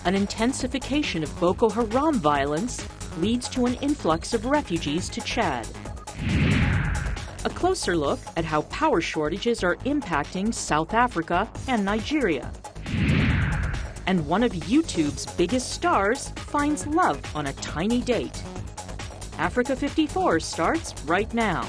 An intensification of Boko Haram violence leads to an influx of refugees to Chad. A closer look at how power shortages are impacting South Africa and Nigeria. And one of YouTube's biggest stars finds love on a tiny date. Africa 54 starts right now.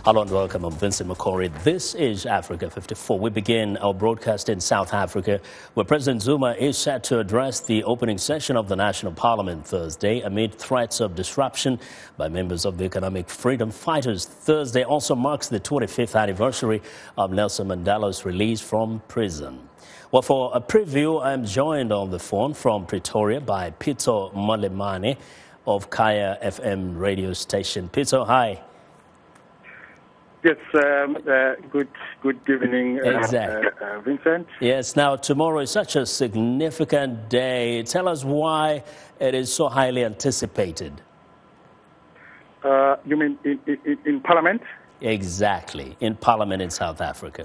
Hello and welcome. I'm Vincent Makori. This is Africa 54. We begin our broadcast in South Africa, where President Zuma is set to address the opening session of the National Parliament Thursday amid threats of disruption by members of the Economic Freedom Fighters. Thursday also marks the 25th anniversary of Nelson Mandela's release from prison. Well, for a preview, I'm joined on the phone from Pretoria by Pito Molemane of Kaya FM radio station. Pito, hi. Yes, good evening, exactly. Vincent. Yes, now tomorrow is such a significant day. Tell us why it is so highly anticipated. You mean in Parliament? Exactly, in Parliament in South Africa.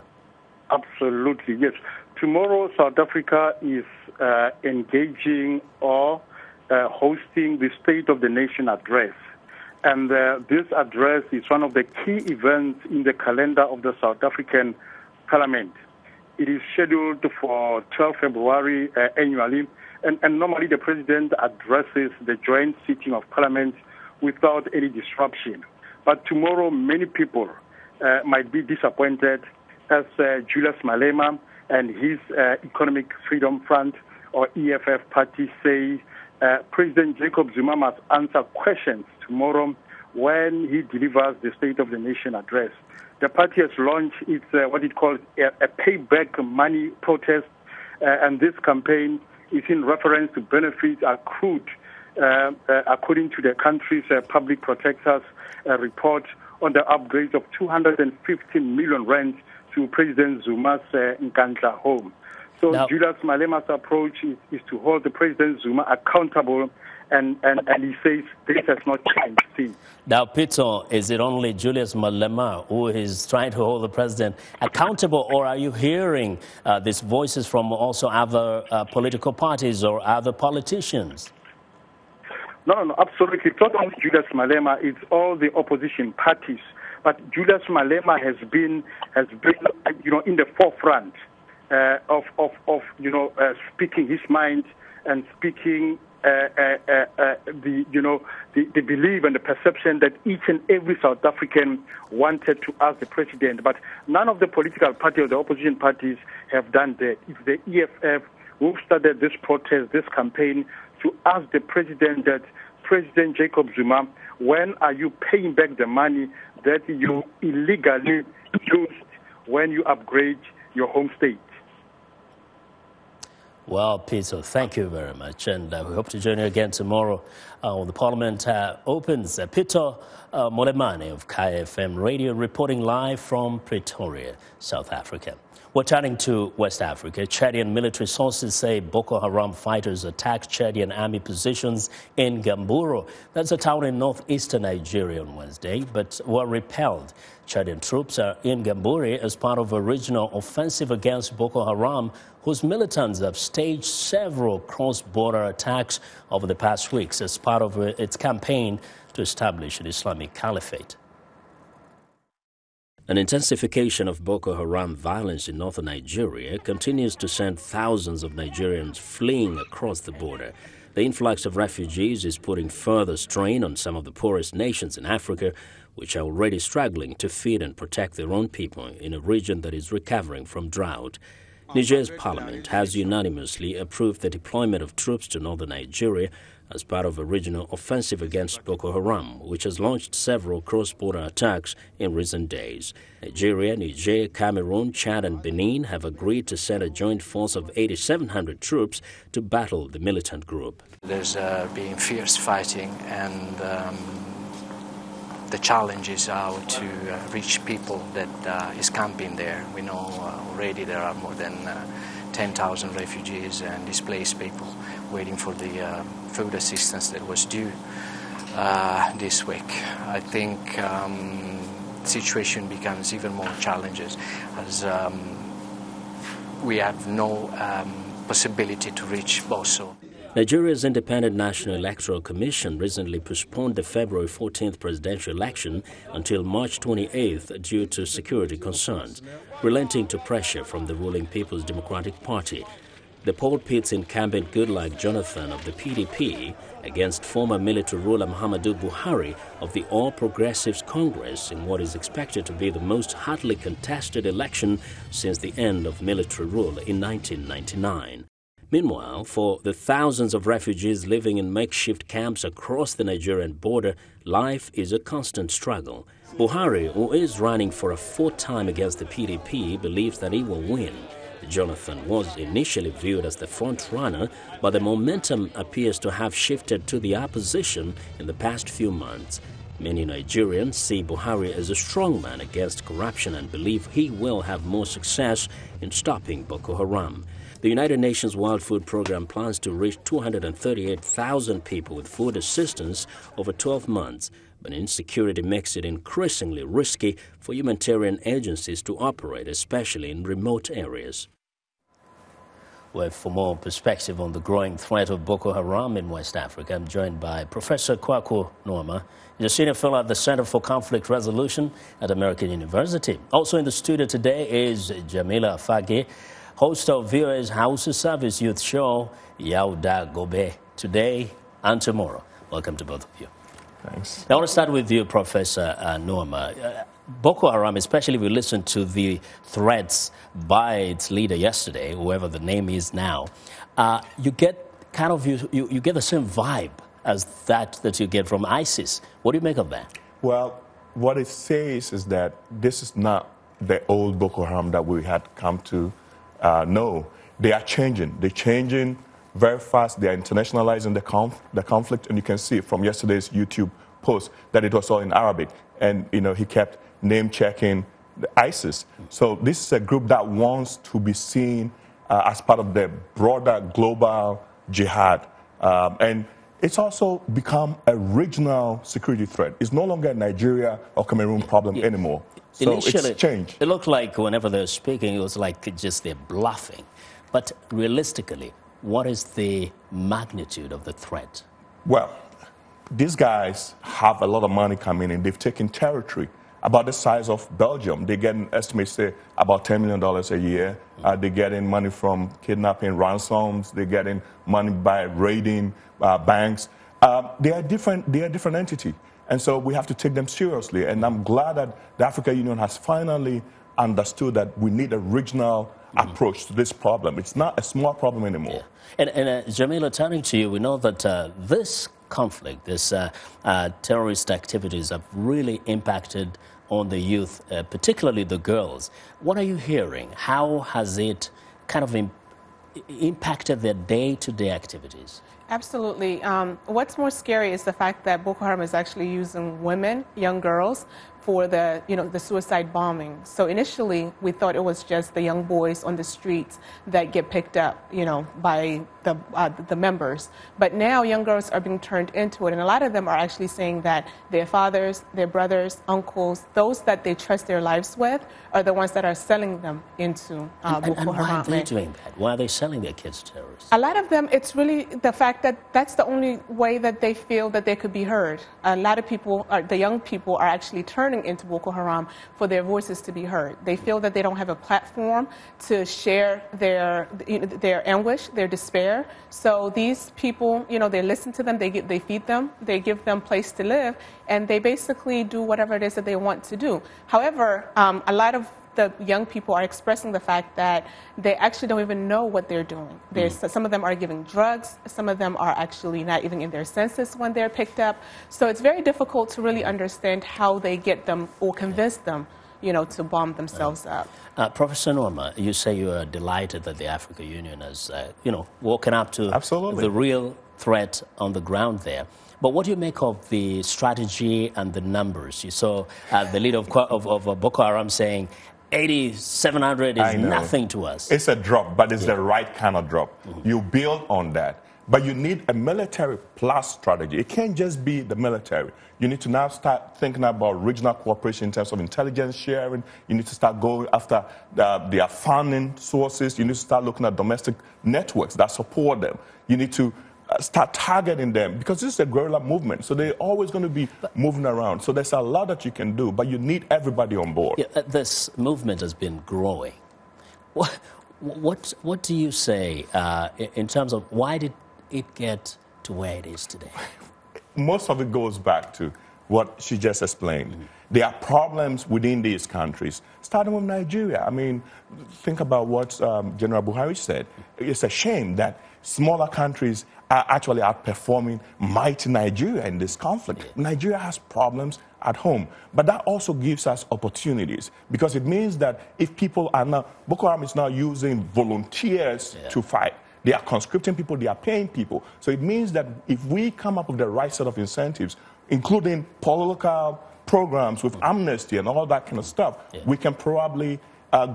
Absolutely, yes. Tomorrow, South Africa is engaging or hosting the State of the Nation address. And this address is one of the key events in the calendar of the South African Parliament. It is scheduled for 12 February annually, and normally the President addresses the joint sitting of Parliament without any disruption. But tomorrow, many people might be disappointed as Julius Malema and his Economic Freedom Front, or EFF party, say President Jacob Zuma must answer questions tomorrow when he delivers the State of the Nation address. The party has launched its what it calls a payback money protest, and this campaign is in reference to benefits accrued according to the country's public protector's report on the upgrade of 250 million rand to President Zuma's Nkandla home. So now, Julius Malema's approach is to hold the President Zuma accountable, and he says this has not changed since. Now, Pito, is it only Julius Malema who is trying to hold the president accountable, or are you hearing these voices from also other political parties or other politicians? No, absolutely. It's not only Julius Malema, it's all the opposition parties. But Julius Malema has been in the forefront of speaking his mind and speaking the belief and the perception that each and every South African wanted to ask the president. But none of the political parties or the opposition parties have done that. It's the EFF who started this protest, this campaign, to ask the president that, President Jacob Zuma, when are you paying back the money that you illegally used when you upgrade your home state? Well, Peter, thank you very much, and we hope to join you again tomorrow when the Parliament opens. Peter Molemane of Kaya FM Radio reporting live from Pretoria, South Africa. We're turning to West Africa. Chadian military sources say Boko Haram fighters attacked Chadian army positions in Gamburo. That's a town in northeastern Nigeria on Wednesday, but were repelled. Chadian troops are in Gamburi as part of a regional offensive against Boko Haram, whose militants have staged several cross-border attacks over the past weeks as part of its campaign to establish an Islamic caliphate. An intensification of Boko Haram violence in northern Nigeria continues to send thousands of Nigerians fleeing across the border. The influx of refugees is putting further strain on some of the poorest nations in Africa, which are already struggling to feed and protect their own people in a region that is recovering from drought. Niger's parliament has unanimously approved the deployment of troops to northern Nigeria as part of a regional offensive against Boko Haram, which has launched several cross-border attacks in recent days. Nigeria, Niger, Cameroon, Chad and Benin have agreed to send a joint force of 8,700 troops to battle the militant group. There's been fierce fighting, and the challenge is how to reach people that is camping there. We know already there are more than 10,000 refugees and displaced people waiting for the food assistance that was due this week. I think the situation becomes even more challenging as we have no possibility to reach Boso. Nigeria's Independent National Electoral Commission recently postponed the February 14th presidential election until March 28th due to security concerns, relenting to pressure from the ruling People's Democratic Party. The poll pits incumbent Goodluck Jonathan of the PDP against former military ruler Muhammadu Buhari of the All Progressives Congress in what is expected to be the most hotly contested election since the end of military rule in 1999. Meanwhile, for the thousands of refugees living in makeshift camps across the Nigerian border, life is a constant struggle. Buhari, who is running for a fourth time against the PDP, believes that he will win. Jonathan was initially viewed as the front-runner, but the momentum appears to have shifted to the opposition in the past few months. Many Nigerians see Buhari as a strongman against corruption and believe he will have more success in stopping Boko Haram. The United Nations World Food Programme plans to reach 238,000 people with food assistance over 12 months, but insecurity makes it increasingly risky for humanitarian agencies to operate, especially in remote areas. Well, for more perspective on the growing threat of Boko Haram in West Africa, I'm joined by Professor Kwaku Norma. He's a senior fellow at the Center for Conflict Resolution at American University. Also in the studio today is Jamila Afage, host of VOA's House of Service Youth Show, Yauda Gobe, today and tomorrow. Welcome to both of you. Thanks. I want to start with you, Professor Norma. Boko Haram, especially if we listen to the threats by its leader yesterday, whoever the name is now, you get kind of you get the same vibe as that you get from ISIS. What do you make of that? Well, what it says is that this is not the old Boko Haram that we had come to know. They are changing. They're changing very fast. They are internationalizing the conflict, and you can see from yesterday's YouTube post that it was all in Arabic. And, you know, he kept name-checking ISIS. So this is a group that wants to be seen as part of the broader global jihad. And it's also become a regional security threat. It's no longer a Nigeria or Cameroon problem anymore. So Initially, it's changed. It looked like whenever they're speaking, it was like just they're bluffing. But realistically, what is the magnitude of the threat? Well, these guys have a lot of money coming in. They've taken territory about the size of Belgium. They get an estimate, say, about $10 million a year. They're getting money from kidnapping, ransoms. They're getting money by raiding banks. They are different entity. And so we have to take them seriously. And I'm glad that the African Union has finally understood that we need a regional approach to this problem. It's not a small problem anymore. Yeah. And Jamila, turning to you, we know that this conflict, this terrorist activities have really impacted on the youth, particularly the girls. What are you hearing? How has it kind of impacted their day-to-day activities? Absolutely. What's more scary is the fact that Boko Haram is actually using women, young girls, for the suicide bombing. So initially, we thought it was just the young boys on the streets that get picked up, by the members. But now young girls are being turned into it, and a lot of them are actually saying that their fathers, their brothers, uncles, those that they trust their lives with, are the ones that are selling them into Boko Haram. And why are they doing that? Why are they selling their kids to terrorists? A lot of them, it's really the fact that that's the only way that they feel that they could be heard. A lot of people, the young people, are actually turning into Boko Haram for their voices to be heard. They feel that they don't have a platform to share their anguish, their despair. So these people, they listen to them, they feed them, they give them place to live, and they basically do whatever it is that they want to do. However, a lot of the young people are expressing the fact that they actually don't even know what they're doing. Some of them are giving drugs. Some of them are actually not even in their senses when they're picked up. So it's very difficult to really understand how they get them or convince them, to bomb themselves up. Professor Norma, you say you are delighted that the African Union has, woken up to Absolutely. The real threat on the ground there. But what do you make of the strategy and the numbers? You saw the leader of Boko Haram saying, 8,700 is nothing to us. It's a drop, but it's the right kind of drop. You build on that. But you need a military plus strategy. It can't just be the military. You need to now start thinking about regional cooperation in terms of intelligence sharing. You need to start going after their funding sources. You need to start looking at domestic networks that support them. You need to start targeting them, because this is a guerrilla movement. So they're always going to be moving around. So there's a lot that you can do, but you need everybody on board. Yeah, this movement has been growing. What do you say in terms of why did it get to where it is today? Most of it goes back to what she just explained. There are problems within these countries, starting with Nigeria. I mean, think about what General Buhari said. It's a shame that smaller countries are actually outperforming mighty Nigeria in this conflict. Nigeria has problems at home, but that also gives us opportunities, because it means that if people are now, Boko Haram is now using volunteers to fight. They are conscripting people, they are paying people. So it means that if we come up with the right set of incentives, including political programs with amnesty and all that kind of stuff, we can probably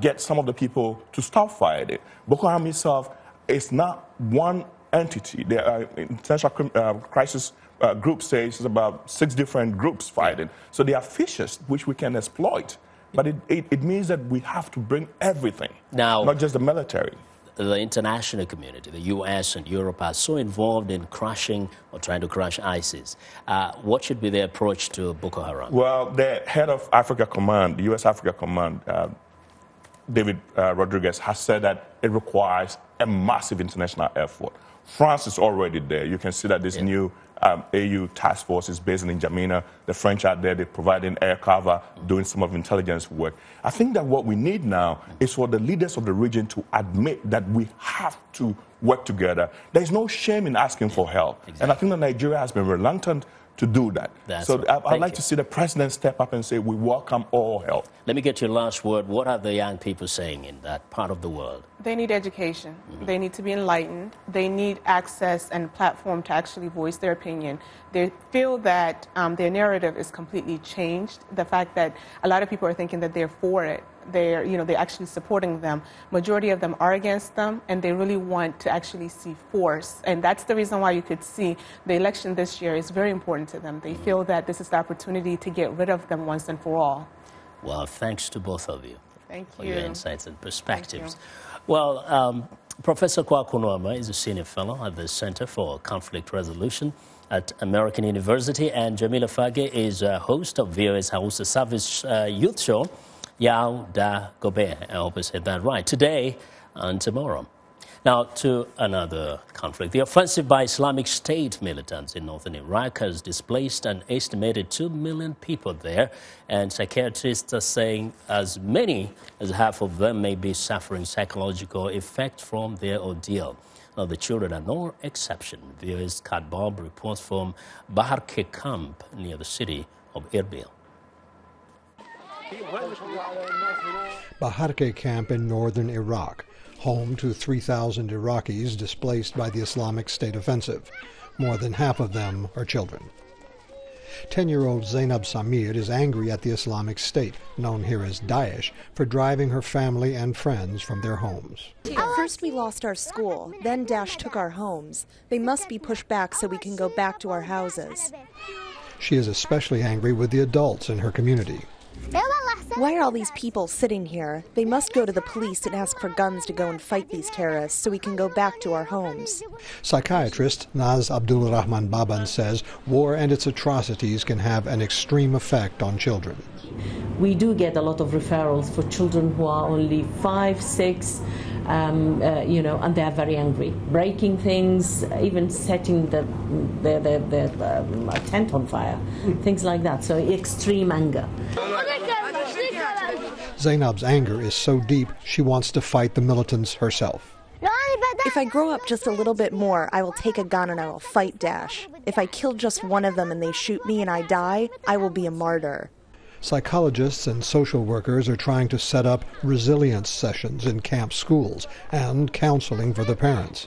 get some of the people to stop fighting. Boko Haram itself is not one entity. The international crisis group says it's about 6 different groups fighting. So they are fishes which we can exploit. But it means that we have to bring everything, now, not just the military. The international community, the U.S. and Europe, are so involved in crushing or trying to crush ISIS. What should be their approach to Boko Haram? Well, the head of Africa Command, the U.S. Africa Command, David Rodriguez, has said that it requires a massive international effort. France is already there. You can see that this new AU task force is based in N'Djamena. The French are there. They're providing air cover, doing some of intelligence work. I think that what we need now is for the leaders of the region to admit that we have to work together. There's no shame in asking for help. And I think that Nigeria has been reluctant to do that. So I'd like to see the president step up and say, we welcome all help. Let me get your last word. What are the young people saying in that part of the world? They need education. They need to be enlightened. They need access and platform to actually voice their opinion. They feel that their narrative is completely changed. The fact that a lot of people are thinking that they're for it. They're actually supporting them. Majority of them are against them, and they really want to actually see force. And that's the reason why you could see the election this year is very important to them. They feel that this is the opportunity to get rid of them once and for all. Well, thanks to both of you. Thank you. For your insights and perspectives. Well, Professor Kwakunwama is a senior fellow at the Center for Conflict Resolution at American University, and Jamila Fage is a host of VOA's Hausa Service Youth Show, Yao Da Gobe. I hope I said that right. Today and tomorrow. Now, to another conflict. The offensive by Islamic State militants in northern Iraq has displaced an estimated 2 million people there, and psychiatrists are saying as many as half of them may be suffering psychological effects from their ordeal. Now, the children are no exception. VOA's Kat Bob reports from Baharke camp near the city of Erbil. Baharke camp in northern Iraq, home to 3,000 Iraqis displaced by the Islamic State offensive. More than half of them are children. 10-year-old Zainab Samir is angry at the Islamic State, known here as Daesh, for driving her family and friends from their homes. At first we lost our school, then Daesh took our homes. They must be pushed back so we can go back to our houses. She is especially angry with the adults in her community. Why are all these people sitting here? They must go to the police and ask for guns to go and fight these terrorists so we can go back to our homes. Psychiatrist Naz Abdul Rahman Baban says war and its atrocities can have an extreme effect on children. We do get a lot of referrals for children who are only 5, 6, and they are very angry, breaking things, even setting the tent on fire, things like that. So extreme anger. Zainab's anger is so deep she wants to fight the militants herself. If I grow up just a little bit more, I will take a gun and I will fight Daesh. If I kill just one of them and they shoot me and I die, I will be a martyr. Psychologists and social workers are trying to set up resilience sessions in camp schools and counseling for the parents.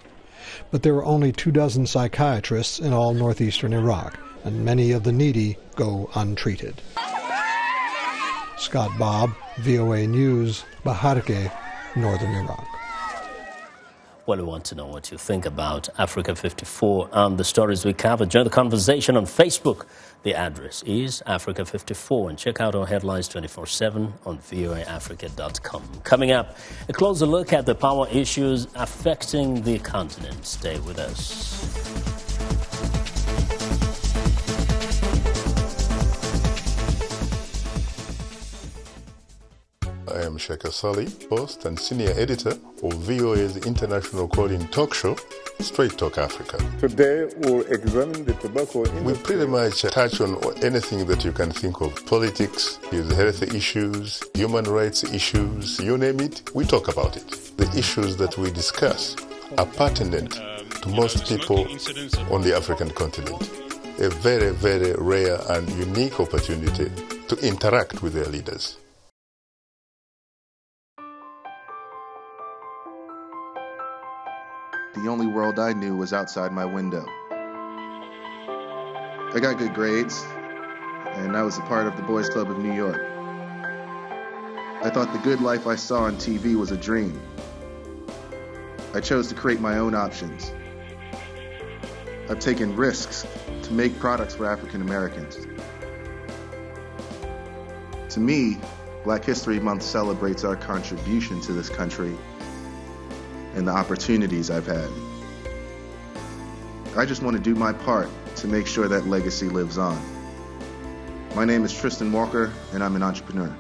But there are only 24 psychiatrists in all northeastern Iraq, and many of the needy go untreated. Scott Bob, VOA News, Baharke, Northern Iraq. Well, we want to know what you think about Africa 54 and the stories we cover. Join the conversation on Facebook. The address is Africa 54, and check out our headlines 24/7 on voaafrica.com. Coming up, a closer look at the power issues affecting the continent. Stay with us. I am Shaka Sali, host and senior editor of VOA's international calling talk show, Straight Talk Africa. Today we'll examine the tobacco industry. We pretty much touch on anything that you can think of. Politics, health issues, human rights issues, you name it, we talk about it. The issues that we discuss are pertinent to most people on the African continent. A very, very rare and unique opportunity to interact with their leaders. The only world I knew was outside my window. I got good grades, and I was a part of the Boys Club of New York. I thought the good life I saw on TV was a dream. I chose to create my own options. I've taken risks to make products for African Americans. To me, Black History Month celebrates our contribution to this country and the opportunities I've had. I just want to do my part to make sure that legacy lives on. My name is Tristan Walker, and I'm an entrepreneur.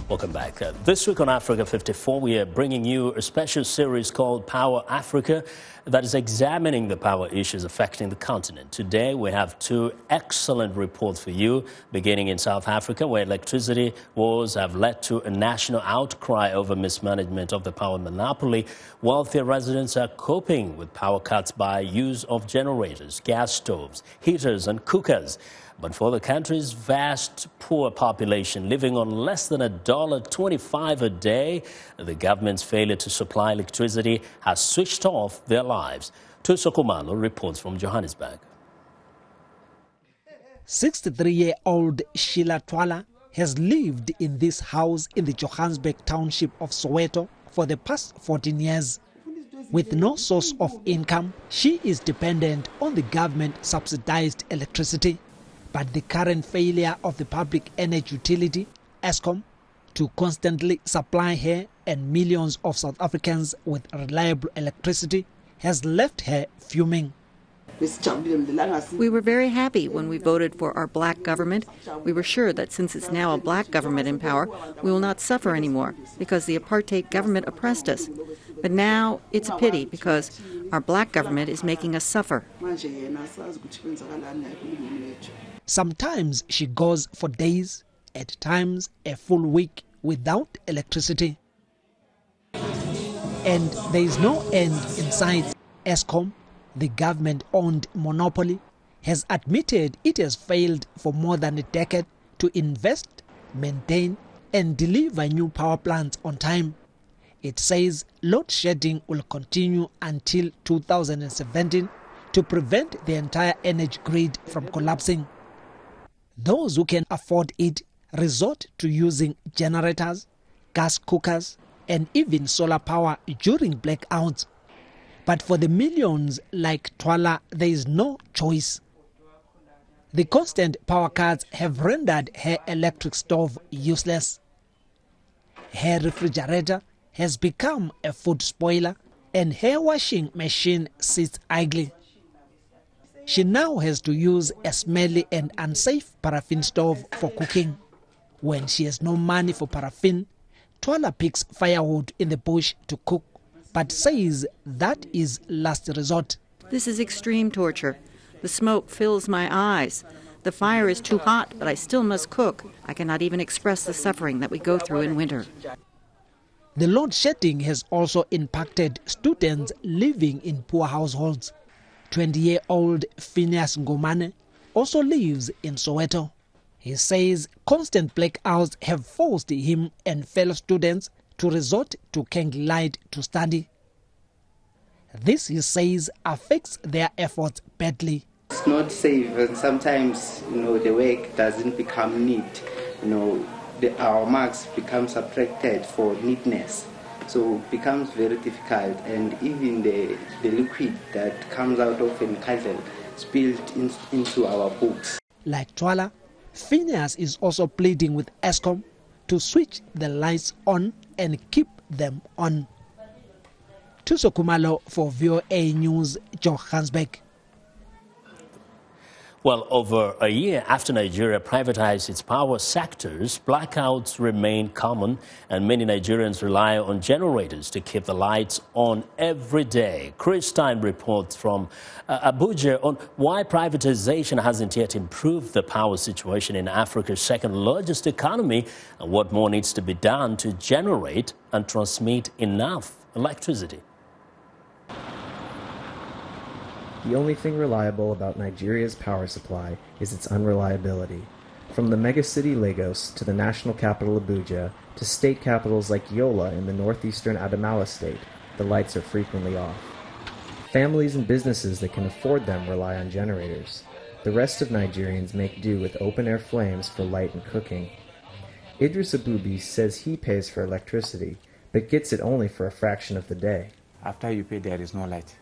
Welcome back. This week on Africa 54, we are bringing you a special series called Power Africa that is examining the power issues affecting the continent. Today, we have two excellent reports for you, beginning in South Africa, where electricity wars have led to a national outcry over mismanagement of the power monopoly. Wealthier residents are coping with power cuts by use of generators, gas stoves, heaters, and cookers. But for the country's vast poor population living on less than $1.25 a day, the government's failure to supply electricity has switched off their lives. Tuso Kumalo reports from Johannesburg. 63-year-old Sheila Thwala has lived in this house in the Johannesburg township of Soweto for the past 14 years. With no source of income, she is dependent on the government-subsidized electricity. But the current failure of the public energy utility, Eskom, to constantly supply her and millions of South Africans with reliable electricity has left her fuming. We were very happy when we voted for our black government. We were sure that since it's now a black government in power, we will not suffer anymore because the apartheid government oppressed us. But now it's a pity because our black government is making us suffer. Sometimes she goes for days, at times a full week without electricity. And there is no end in sight. Eskom, the government-owned monopoly, has admitted it has failed for more than a decade to invest, maintain, and deliver new power plants on time. It says load shedding will continue until 2017 to prevent the entire energy grid from collapsing. Those who can afford it resort to using generators, gas cookers, and even solar power during blackouts. But for the millions like Thwala, there is no choice. The constant power cuts have rendered her electric stove useless. Her refrigerator has become a food spoiler, and her washing machine sits idly. She now has to use a smelly and unsafe paraffin stove for cooking. When she has no money for paraffin, Thwala picks firewood in the bush to cook, but says that is last resort. This is extreme torture. The smoke fills my eyes. The fire is too hot, but I still must cook. I cannot even express the suffering that we go through in winter. The load shedding has also impacted students living in poor households. 20-year-old Phineas Ngomane also lives in Soweto. He says constant blackouts have forced him and fellow students to resort to candlelight to study. This, he says, affects their efforts badly. It's not safe, and sometimes, the work doesn't become neat. Our marks become subtracted for neatness, so it becomes very difficult, and even the liquid that comes out of a candle spilled into our books. Like Thwala, Phineas is also pleading with Eskom to switch the lights on and keep them on. Tuso Kumalo for VOA News, Johannesburg. Well, over a year after Nigeria privatized its power sectors, blackouts remain common, and many Nigerians rely on generators to keep the lights on every day. Chris Stein reports from Abuja on why privatization hasn't yet improved the power situation in Africa's second largest economy, and what more needs to be done to generate and transmit enough electricity. The only thing reliable about Nigeria's power supply is its unreliability. From the megacity Lagos to the national capital Abuja to state capitals like Yola in the northeastern Adamawa state, the lights are frequently off. Families and businesses that can afford them rely on generators. The rest of Nigerians make do with open-air flames for light and cooking. Idris Abubi says he pays for electricity, but gets it only for a fraction of the day. After you pay, there is no light.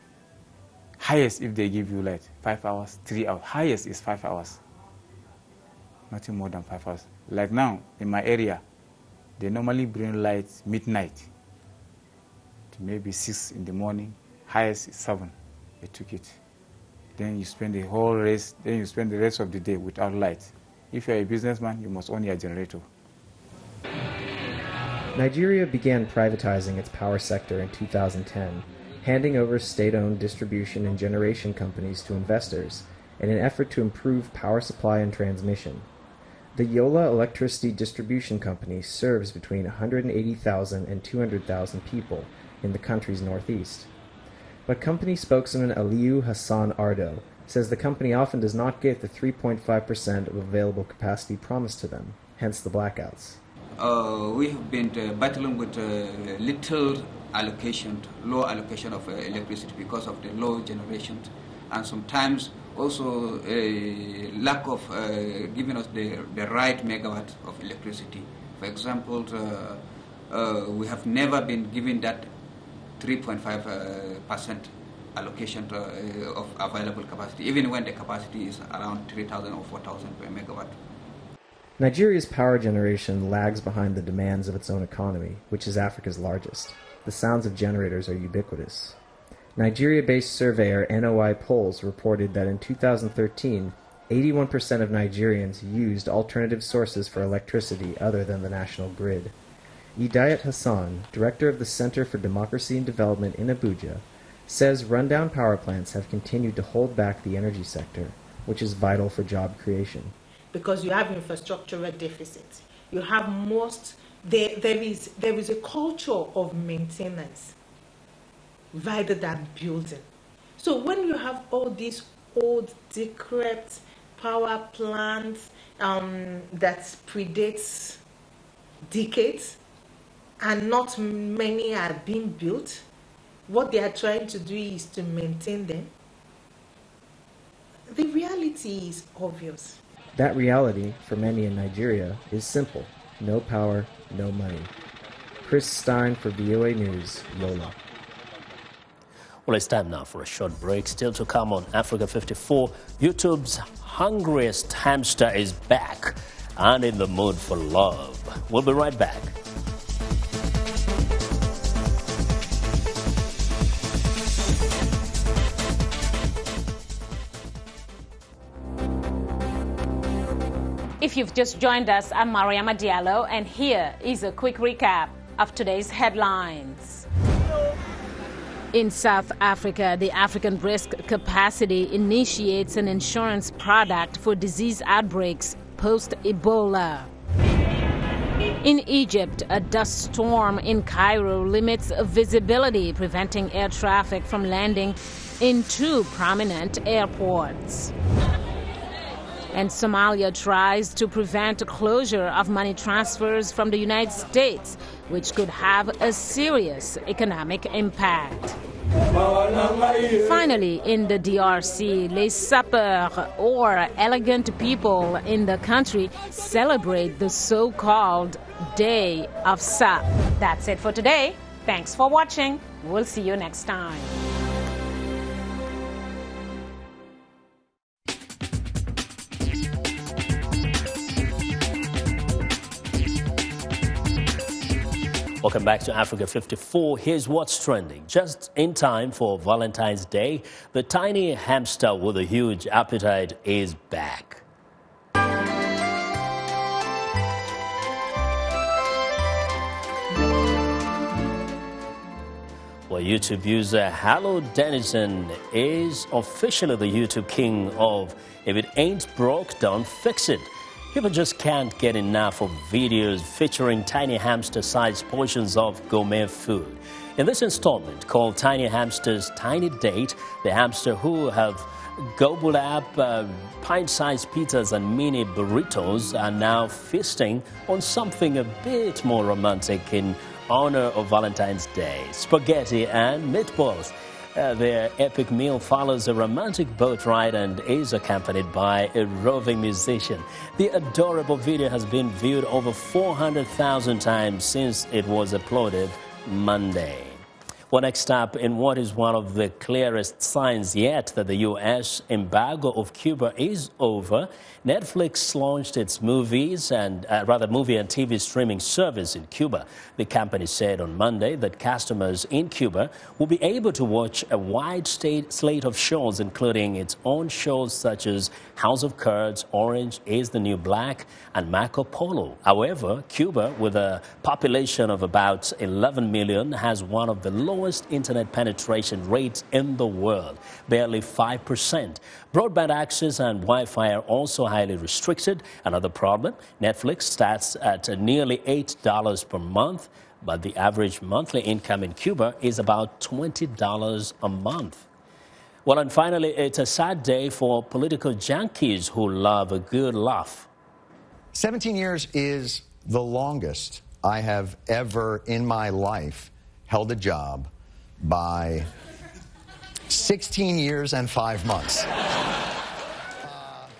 Highest, if they give you light, 5 hours, 3 hours. Highest is 5 hours. Nothing more than 5 hours. Like now, in my area, they normally bring lights midnight to maybe 6 in the morning. Highest is 7. They took it. Then you spend the whole rest. Then you spend the rest of the day without light. If you're a businessman, you must own your generator. Nigeria began privatizing its power sector in 2010. Handing over state-owned distribution and generation companies to investors in an effort to improve power supply and transmission. The Yola Electricity Distribution Company serves between 180,000 and 200,000 people in the country's northeast. But company spokesman Aliyu Hassan Ardo says the company often does not get the 3.5% of available capacity promised to them, hence the blackouts. We have been battling with low allocation of electricity because of the low generation, and sometimes also a lack of giving us the right megawatt of electricity. For example, we have never been given that 3.5% allocation of available capacity, even when the capacity is around 3,000 or 4,000 per megawatt. Nigeria's power generation lags behind the demands of its own economy, which is Africa's largest. The sounds of generators are ubiquitous. Nigeria-based surveyor NOI Polls reported that in 2013, 81% of Nigerians used alternative sources for electricity other than the national grid. Idayat Hassan, director of the Center for Democracy and Development in Abuja, says rundown power plants have continued to hold back the energy sector, which is vital for job creation. Because you have infrastructural deficits. You have there is a culture of maintenance rather than building. So when you have all these old, decrepit power plants that predates decades, and not many are being built, what they are trying to do is to maintain them. The reality is obvious. That reality, for many in Nigeria, is simple. No power, no money. Chris Stein for VOA News, Yola. Well, it's time now for a short break. Still to come on Africa 54, YouTube's hungriest hamster is back and in the mood for love. We'll be right back. If you've just joined us, I'm Mariama Diallo, and here is a quick recap of today's headlines. In South Africa, the African Risk Capacity initiates an insurance product for disease outbreaks post-Ebola. In Egypt, a dust storm in Cairo limits visibility, preventing air traffic from landing in two prominent airports. And Somalia tries to prevent a closure of money transfers from the United States, which could have a serious economic impact. Finally, in the DRC, les sapeurs, or elegant people in the country, celebrate the so-called Day of Sap. That's it for today. Thanks for watching. We'll see you next time. Welcome back to Africa 54. Here's what's trending. Just in time for Valentine's Day, the tiny hamster with a huge appetite is back. Well, YouTube user Hallo Dennison is officially the YouTube king of If It Ain't Broke, Don't Fix It. People just can't get enough of videos featuring tiny hamster-sized portions of gourmet food. In this installment, called Tiny Hamster's Tiny Date, the hamster who have gobbled up pint-sized pizzas and mini burritos are now feasting on something a bit more romantic in honor of Valentine's Day: spaghetti and meatballs. Their epic meal follows a romantic boat ride and is accompanied by a roving musician. The adorable video has been viewed over 400,000 times since it was uploaded Monday. Well, next up, in what is one of the clearest signs yet that the U.S. embargo of Cuba is over, Netflix launched its movie and TV streaming service in Cuba. The company said on Monday that customers in Cuba will be able to watch a wide slate of shows, including its own shows such as House of Cards, Orange is the New Black, and Marco Polo. However, Cuba, with a population of about 11 million, has one of the lowest internet penetration rates in the world, barely 5%. Broadband access and Wi-Fi are also highly restricted. Another problem, Netflix starts at nearly $8 per month, but the average monthly income in Cuba is about $20 a month. Well, and finally, it's a sad day for political junkies who love a good laugh. 17 years is the longest I have ever in my life held a job by 16 years and 5 months.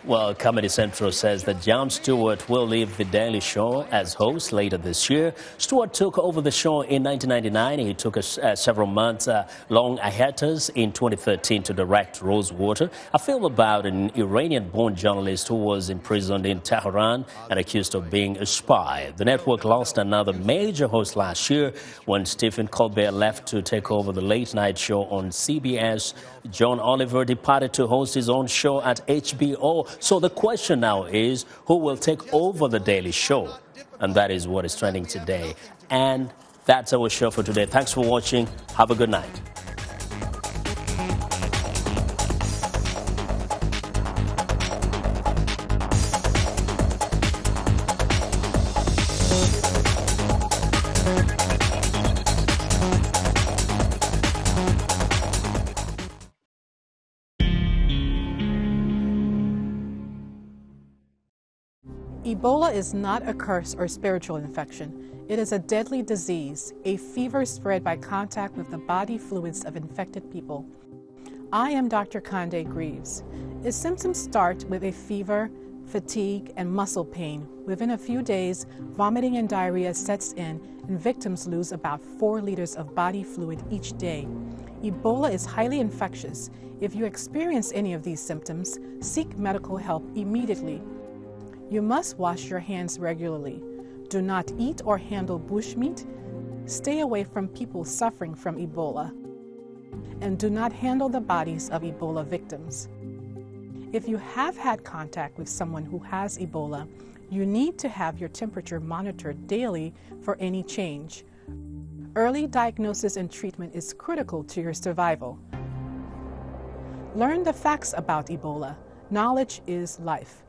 Well, Comedy Central says that Jon Stewart will leave The Daily Show as host later this year. Stewart took over the show in 1999. He took a several months long hiatus in 2013 to direct Rosewater, a film about an Iranian-born journalist who was imprisoned in Tehran and accused of being a spy. The network lost another major host last year when Stephen Colbert left to take over the late-night show on CBS. John Oliver departed to host his own show at HBO. So the question now is, who will take over The Daily Show? And that is what is trending today. And that's our show for today. Thanks for watching. Have a good night. Ebola is not a curse or spiritual infection. It is a deadly disease, a fever spread by contact with the body fluids of infected people. I am Dr. Conde Greaves. Its symptoms start with a fever, fatigue, and muscle pain. Within a few days, vomiting and diarrhea sets in, and victims lose about 4 liters of body fluid each day. Ebola is highly infectious. If you experience any of these symptoms, seek medical help immediately. You must wash your hands regularly. Do not eat or handle bushmeat. Stay away from people suffering from Ebola. And do not handle the bodies of Ebola victims. If you have had contact with someone who has Ebola, you need to have your temperature monitored daily for any change. Early diagnosis and treatment is critical to your survival. Learn the facts about Ebola. Knowledge is life.